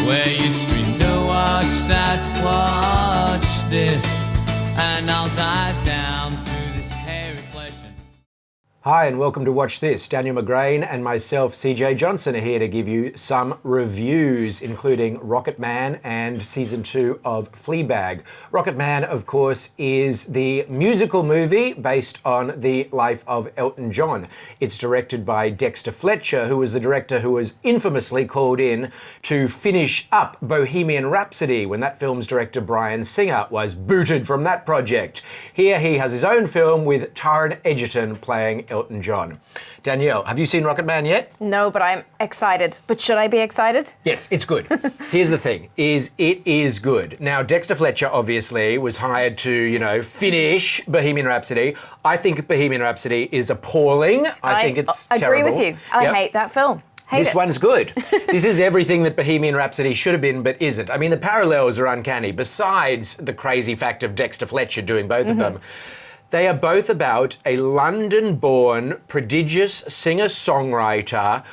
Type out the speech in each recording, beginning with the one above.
where you scream, don't watch that, watch this, and I'll dive down through this hairy flesh. Hi and welcome to Watch This. Daniel McGrain and myself, CJ Johnson, are here to give you some reviews, including Rocketman and Season 2 of Fleabag. Rocketman, of course, is the musical movie based on the life of Elton John. It's directed by Dexter Fletcher, who was the director who was infamously called in to finish up Bohemian Rhapsody when that film's director Bryan Singer was booted from that project. Here he has his own film with Taron Egerton playing Elton John. Danielle, have you seen Rocketman yet? No, but I'm excited. But should I be excited? Yes, it's good. Here's the thing, it is good. Now, Dexter Fletcher obviously was hired to, finish Bohemian Rhapsody. I think Bohemian Rhapsody is appalling. I think it's terrible. I agree with you. I hate that film. This one's good. This is everything that Bohemian Rhapsody should have been, but isn't. I mean, the parallels are uncanny, besides the crazy fact of Dexter Fletcher doing both of them. They are both about a London-born, prodigious singer-songwriter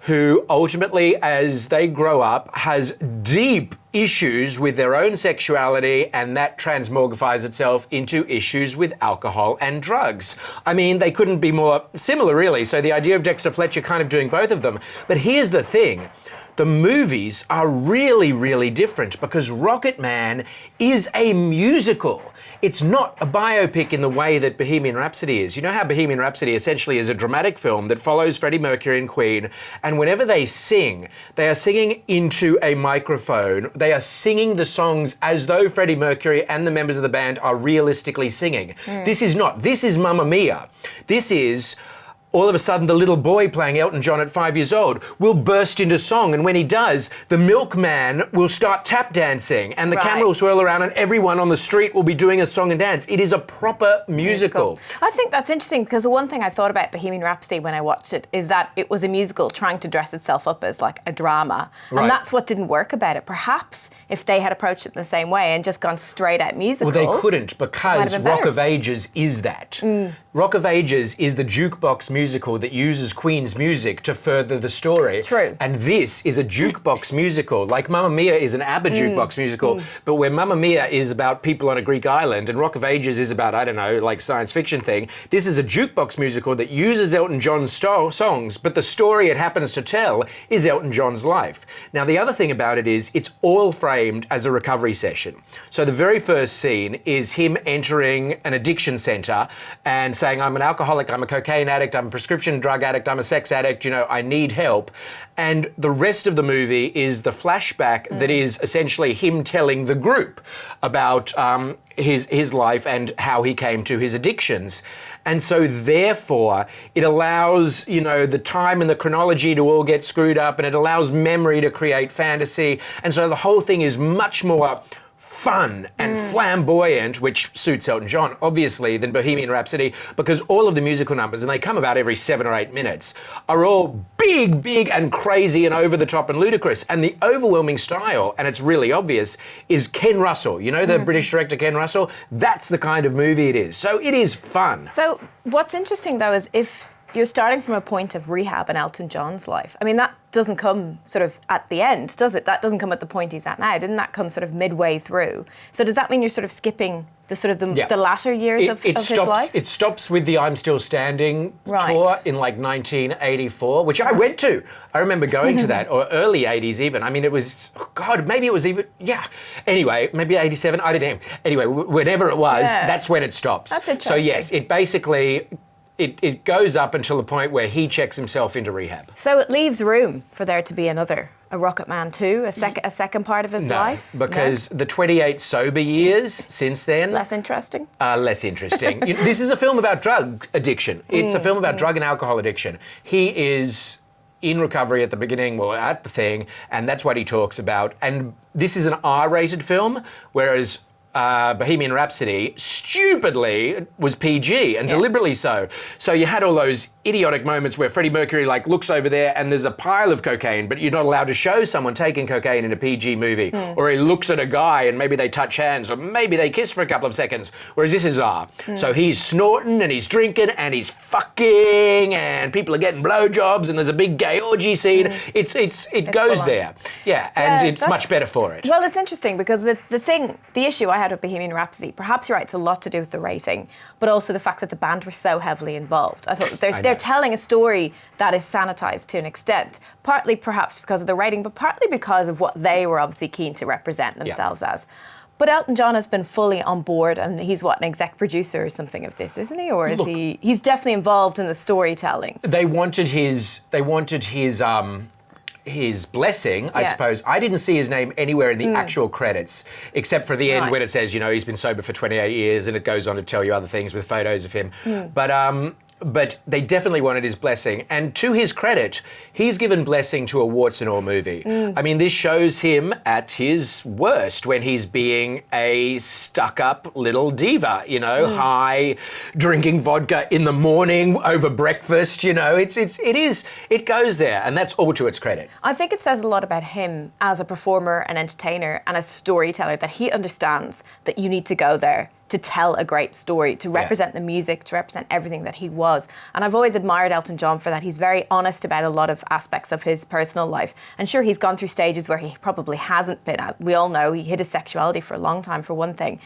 who ultimately, as they grow up, has deep issues with their own sexuality, and that transmogrifies itself into issues with alcohol and drugs. I mean, they couldn't be more similar, really. So the idea of Dexter Fletcher kind of doing both of them. But here's the thing. The movies are really, really different because Rocketman is a musical. It's not a biopic in the way that Bohemian Rhapsody is. You know how Bohemian Rhapsody essentially is a dramatic film that follows Freddie Mercury and Queen, and whenever they sing, they are singing into a microphone. They are singing the songs as though Freddie Mercury and the members of the band are realistically singing. This is not. This is Mamma Mia. This is... all of a sudden, the little boy playing Elton John at 5 years old will burst into song, and when he does, the milkman will start tap dancing, and the camera will swirl around, and everyone on the street will be doing a song and dance. It is a proper musical. I think that's interesting, because the one thing I thought about Bohemian Rhapsody when I watched it is that it was a musical trying to dress itself up as like a drama, and that's what didn't work about it. Perhaps if they had approached it in the same way and just gone straight at musical... Well, they couldn't, because Rock of Ages is that. Rock of Ages is the jukebox musical that uses Queen's music to further the story. True. And this is a jukebox musical. Like Mamma Mia is an ABBA jukebox musical, but where Mamma Mia is about people on a Greek island and Rock of Ages is about, I don't know, like science fiction thing, this is a jukebox musical that uses Elton John's songs, but the story it happens to tell is Elton John's life. Now, the other thing about it is it's all framed as a recovery session. So the very first scene is him entering an addiction centre and saying, I'm an alcoholic, I'm a cocaine addict, I'm a prescription drug addict, I'm a sex addict, I need help. And the rest of the movie is the flashback that is essentially him telling the group about his life and how he came to his addictions. And so therefore, it allows, the time and the chronology to all get screwed up, and it allows memory to create fantasy. And so the whole thing is much more fun and flamboyant, which suits Elton John, obviously, than Bohemian Rhapsody, because all of the musical numbers, and they come about every 7 or 8 minutes, are all big, big and crazy and over the top and ludicrous. And the overwhelming style, and it's really obvious, is Ken Russell. The British director Ken Russell? That's the kind of movie it is. So it is fun. So what's interesting, though, is if you're starting from a point of rehab in Elton John's life, I mean, that doesn't come sort of at the end, does it? That doesn't come at the point he's at now. Didn't that come sort of midway through? So does that mean you're sort of skipping the latter years of his life? It stops with the I'm Still Standing tour in like 1984, which I went to. I remember going to that, or early 80s even. I mean, it was, maybe it was even, Anyway, maybe 87, I don't know. Anyway, whenever it was, that's when it stops. That's interesting. So yes, it basically... It goes up until the point where he checks himself into rehab. So it leaves room for there to be a Rocketman 2, a second part of his life? Because the 28 sober years since then... Less interesting? Less interesting. This is a film about drug addiction. It's a film about drug and alcohol addiction. He is in recovery at the beginning, at the thing, and that's what he talks about. And this is an R-rated film, whereas Bohemian Rhapsody stupidly was PG and deliberately so. So you had all those idiotic moments where Freddie Mercury like looks over there and there's a pile of cocaine, but you're not allowed to show someone taking cocaine in a PG movie. Or he looks at a guy and maybe they touch hands or maybe they kiss for a couple of seconds, whereas this is R. So he's snorting and he's drinking and he's fucking and people are getting blowjobs and there's a big gay orgy scene. It goes there. Yeah, and it's much better for it. Well, it's interesting because the issue I had with Bohemian Rhapsody, perhaps you're right, it's a lot to do with the rating, but also the fact that the band were so heavily involved. I thought they're telling a story that is sanitized to an extent, partly perhaps because of the rating, but partly because of what they were obviously keen to represent themselves as. But Elton John has been fully on board, and he's an exec producer or something of this, isn't he? Or is he? He's definitely involved in the storytelling. They wanted his blessing, I suppose. I didn't see his name anywhere in the actual credits, except for the end when it says, he's been sober for 28 years, and it goes on to tell you other things with photos of him. But they definitely wanted his blessing. And to his credit, he's given blessing to a warts and all movie. I mean, this shows him at his worst when he's being a stuck-up little diva, high, drinking vodka in the morning over breakfast, it goes there, and that's all to its credit. I think it says a lot about him as a performer, an entertainer, and a storyteller, that he understands that you need to go there to tell a great story, to represent the music, to represent everything that he was. And I've always admired Elton John for that. He's very honest about a lot of aspects of his personal life. And sure, he's gone through stages where he probably hasn't been at. We all know he hid his sexuality for a long time, for one thing.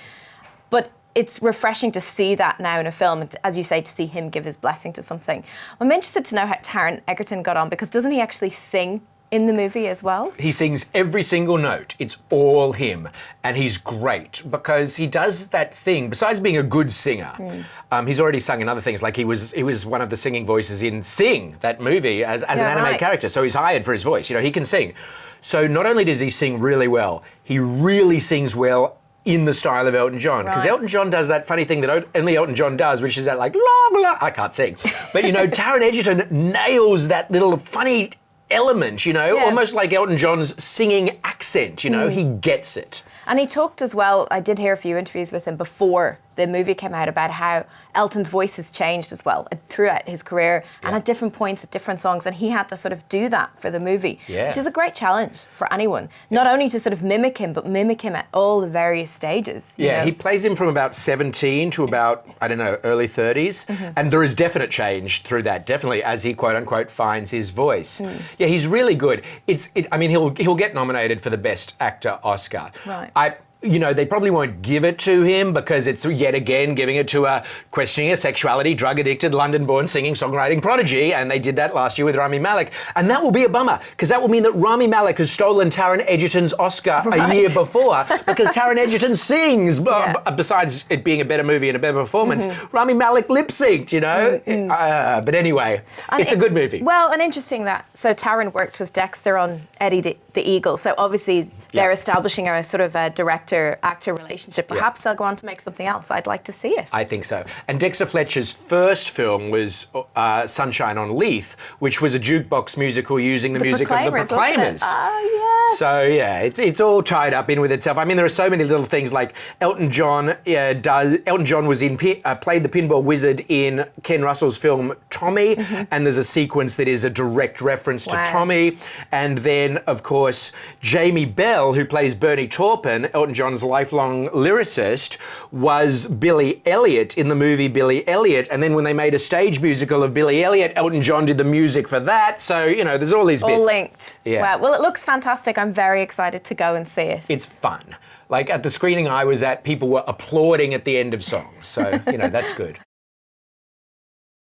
But it's refreshing to see that now in a film, and as you say, to see him give his blessing to something. I'm interested to know how Taron Egerton got on, because doesn't he actually sing in the movie as well? He sings every single note. It's all him. And he's great because he does that thing. Besides being a good singer, he's already sung in other things. Like he was one of the singing voices in Sing, that movie, as an anime character. So he's hired for his voice. He can sing. So not only does he sing really well, he really sings well in the style of Elton John. Because Elton John does that funny thing that only Elton John does, which is that like, la, la. I can't sing. But, Taron Egerton nails that little funny element, almost like Elton John's singing accent, he gets it. And he talked as well, I did hear a few interviews with him before the movie came out about how Elton's voice has changed as well throughout his career and at different points at different songs, and he had to sort of do that for the movie, which is a great challenge for anyone. Not only to sort of mimic him, but mimic him at all the various stages. He plays him from about 17 to about, early 30s, and there is definite change through that, definitely, as he quote-unquote finds his voice. Yeah, he's really good. He'll get nominated for the Best Actor Oscar. Right. They probably won't give it to him because it's yet again giving it to a questioning a sexuality, drug-addicted, London-born singing, songwriting prodigy, and they did that last year with Rami Malek. And that will be a bummer because that will mean that Rami Malek has stolen Taron Egerton's Oscar a year before because Taron Egerton sings. Besides it being a better movie and a better performance, Rami Malek lip-synced, But anyway, it's a good movie. Well, and interesting so Taron worked with Dexter on Eddie the Eagle, so obviously they're establishing a sort of a director-actor relationship. Perhaps they'll go on to make something else. I'd like to see it. I think so. And Dexter Fletcher's first film was Sunshine on Leith, which was a jukebox musical using the music of the Proclaimers. So it's all tied up in with itself. I mean, there are so many little things like Elton John was played the pinball wizard in Ken Russell's film Tommy, and there's a sequence that is a direct reference to Tommy. And then, of course, Jamie Bell, who plays Bernie Taupin, Elton John's lifelong lyricist, was Billy Elliot in the movie Billy Elliot. And then when they made a stage musical of Billy Elliot, Elton John did the music for that. So, there's all these bits. All linked. Yeah. Wow. Well, it looks fantastic. I'm very excited to go and see it. It's fun. Like at the screening I was at, people were applauding at the end of songs. So, that's good.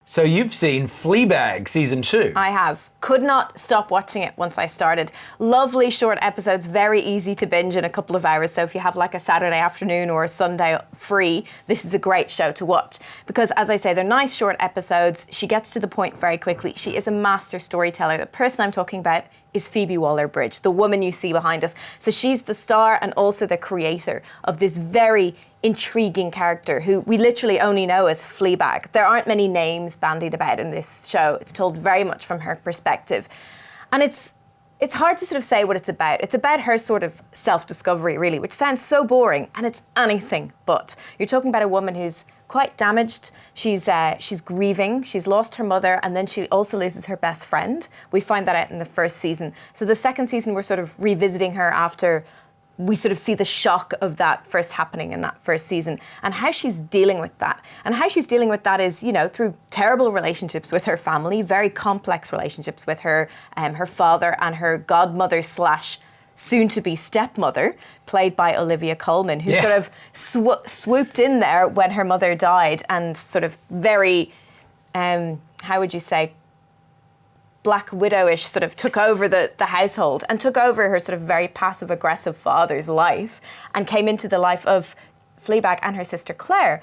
So you've seen Fleabag Season 2. I have. Could not stop watching it once I started. Lovely short episodes, very easy to binge in a couple of hours. So if you have like a Saturday afternoon or a Sunday free, this is a great show to watch. Because as I say, they're nice short episodes. She gets to the point very quickly. She is a master storyteller. The person I'm talking about is Phoebe Waller-Bridge, the woman you see behind us. So she's the star and also the creator of this very intriguing character who we literally only know as Fleabag. There aren't many names bandied about in this show. It's told very much from her perspective. And it's it's hard to sort of say what it's about. It's about her sort of self-discovery, really, which sounds so boring, and it's anything but. You're talking about a woman who's quite damaged. She's grieving. She's lost her mother, and then she also loses her best friend. We find that out in the first season. So the second season, we're sort of revisiting her after we sort of see the shock of that first happening in that first season, and how she's dealing with that. And how she's dealing with that is, through terrible relationships with her family, very complex relationships with her father and her godmother / soon-to-be stepmother, played by Olivia Colman, who sort of swooped in there when her mother died and sort of very, how would you say, Black Widowish sort of took over the household and took over her sort of very passive-aggressive father's life and came into the life of Fleabag and her sister Claire.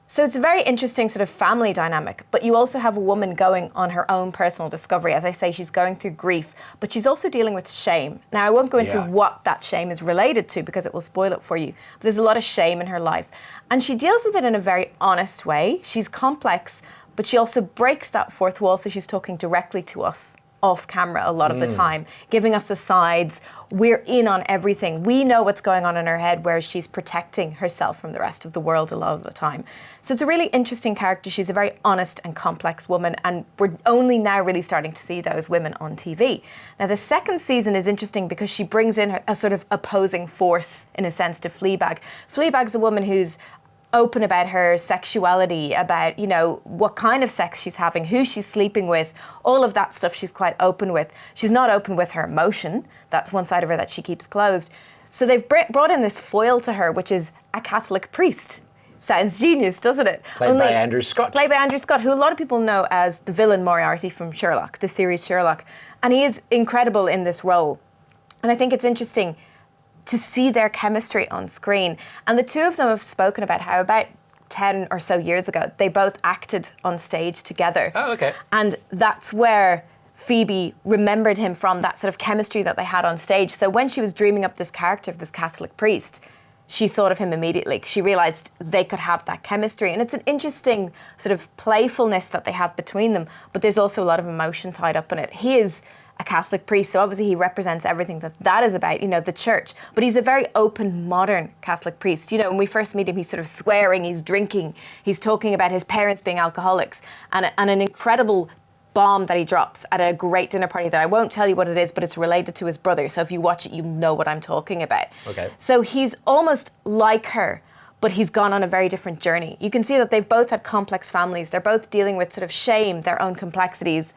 So it's a very interesting sort of family dynamic, but you also have a woman going on her own personal discovery. As I say, she's going through grief, but she's also dealing with shame. Now, I won't go into what that shame is related to because it will spoil it for you, but there's a lot of shame in her life. And she deals with it in a very honest way. She's complex, but she also breaks that fourth wall, so she's talking directly to us off camera a lot of the time, giving us the sides. We're in on everything. We know what's going on in her head, whereas she's protecting herself from the rest of the world a lot of the time. So it's a really interesting character. She's a very honest and complex woman, and we're only now really starting to see those women on TV. Now, the second season is interesting because she brings in a sort of opposing force, in a sense, to Fleabag. Fleabag's a woman who's open about her sexuality, about, what kind of sex she's having, who she's sleeping with, all of that stuff she's quite open with. She's not open with her emotion. That's one side of her that she keeps closed. So they've brought in this foil to her, which is a Catholic priest. Sounds genius, doesn't it? Played by Andrew Scott. Played by Andrew Scott, who a lot of people know as the villain Moriarty from Sherlock, the series Sherlock. And he is incredible in this role. And I think it's interesting to see their chemistry on screen. And the two of them have spoken about how about 10 or so years ago, they both acted on stage together. Oh, okay. And that's where Phoebe remembered him from, that sort of chemistry that they had on stage. So when she was dreaming up this character of this Catholic priest, she thought of him immediately. She realised they could have that chemistry. And it's an interesting sort of playfulness that they have between them, but there's also a lot of emotion tied up in it. He is a Catholic priest, so obviously he represents everything that is about, the church. But he's a very open, modern Catholic priest. When we first meet him, he's sort of swearing, he's drinking, he's talking about his parents being alcoholics, and an incredible bomb that he drops at a great dinner party that I won't tell you what it is, but it's related to his brother. So if you watch it, you know what I'm talking about. Okay. So he's almost like her, but he's gone on a very different journey. You can see that they've both had complex families. They're both dealing with sort of shame, their own complexities,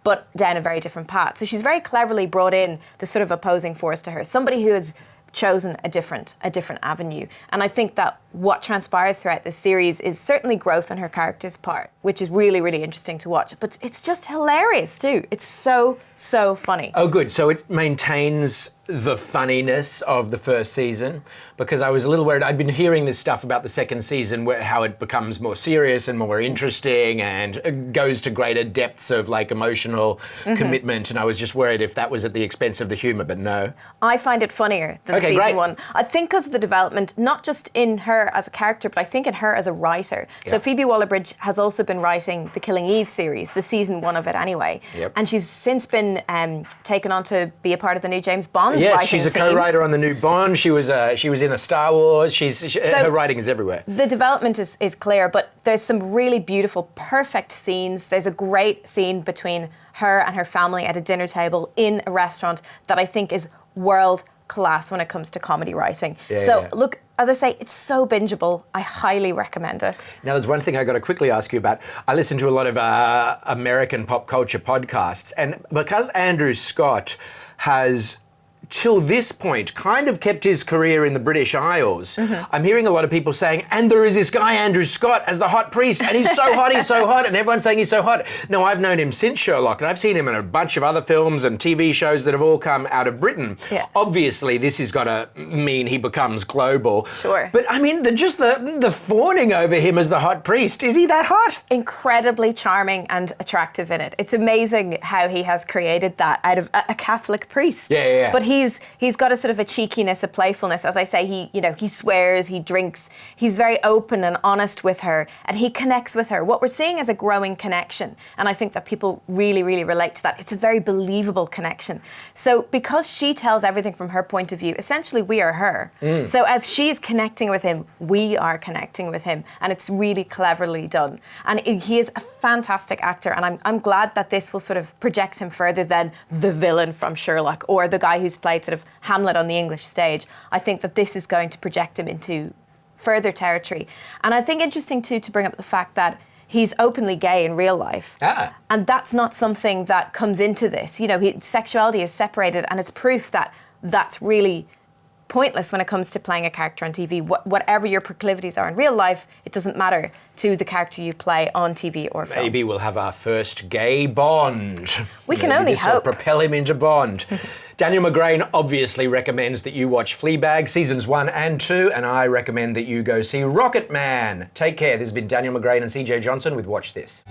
but down a very different path. So she's very cleverly brought in the sort of opposing force to her, somebody who has chosen a different avenue. And I think that what transpires throughout this series is certainly growth on her character's part, which is really, really interesting to watch. But it's just hilarious too. It's so, so funny. Oh, good. So it maintains the funniness of the first season, because I was a little worried. I'd been hearing this stuff about the second season, how it becomes more serious and more interesting and goes to greater depths of emotional commitment. And I was just worried if that was at the expense of the humour, but no. I find it funnier than season one. I think because of the development, not just in her as a character, but I think in her as a writer. Yeah. So Phoebe Waller-Bridge has also been writing the Killing Eve series, the season one of it anyway. Yep. And she's since been taken on to be a part of the new James Bond yes, writing she's a team. co-writer on the new Bond. She was in a Star Wars. Her writing is everywhere. The development is clear, but there's some really beautiful, perfect scenes. There's a great scene between her and her family at a dinner table in a restaurant that I think is world class when it comes to comedy writing. Look, as I say, it's so bingeable. I highly recommend it. Now, there's one thing I got to quickly ask you about. I listen to a lot of American pop culture podcasts, and because Andrew Scott has, till this point, kind of kept his career in the British Isles, I'm hearing a lot of people saying, and there is this guy, Andrew Scott, as the hot priest, and he's so hot, and everyone's saying he's so hot. No, I've known him since Sherlock, and I've seen him in a bunch of other films and TV shows that have all come out of Britain. Yeah. Obviously, this has got to mean he becomes global. Sure. But, I mean, the fawning over him as the hot priest, is he that hot? Incredibly charming and attractive in it. It's amazing how he has created that out of a Catholic priest. Yeah. But he's got a sort of a cheekiness, a playfulness. As I say, he swears, he drinks, he's very open and honest with her, and he connects with her. What we're seeing is a growing connection, and I think that people really, really relate to that. It's a very believable connection. So because she tells everything from her point of view, essentially we are her. So as she's connecting with him, we are connecting with him, and it's really cleverly done. And he is a fantastic actor, and I'm glad that this will sort of project him further than the villain from Sherlock or the guy who's played sort of Hamlet on the English stage. I think that this is going to project him into further territory. And I think interesting too to bring up the fact that he's openly gay in real life. And that's not something that comes into this. Sexuality is separated, and it's proof that that's really pointless when it comes to playing a character on TV. Whatever your proclivities are in real life, it doesn't matter to the character you play on TV or film. Maybe we'll have our first gay Bond. We can only hope. This will propel him into Bond. Daniel McGrain obviously recommends that you watch Fleabag seasons 1 and 2, and I recommend that you go see Rocketman. Take care. This has been Daniel McGrain and CJ Johnson with Watch This.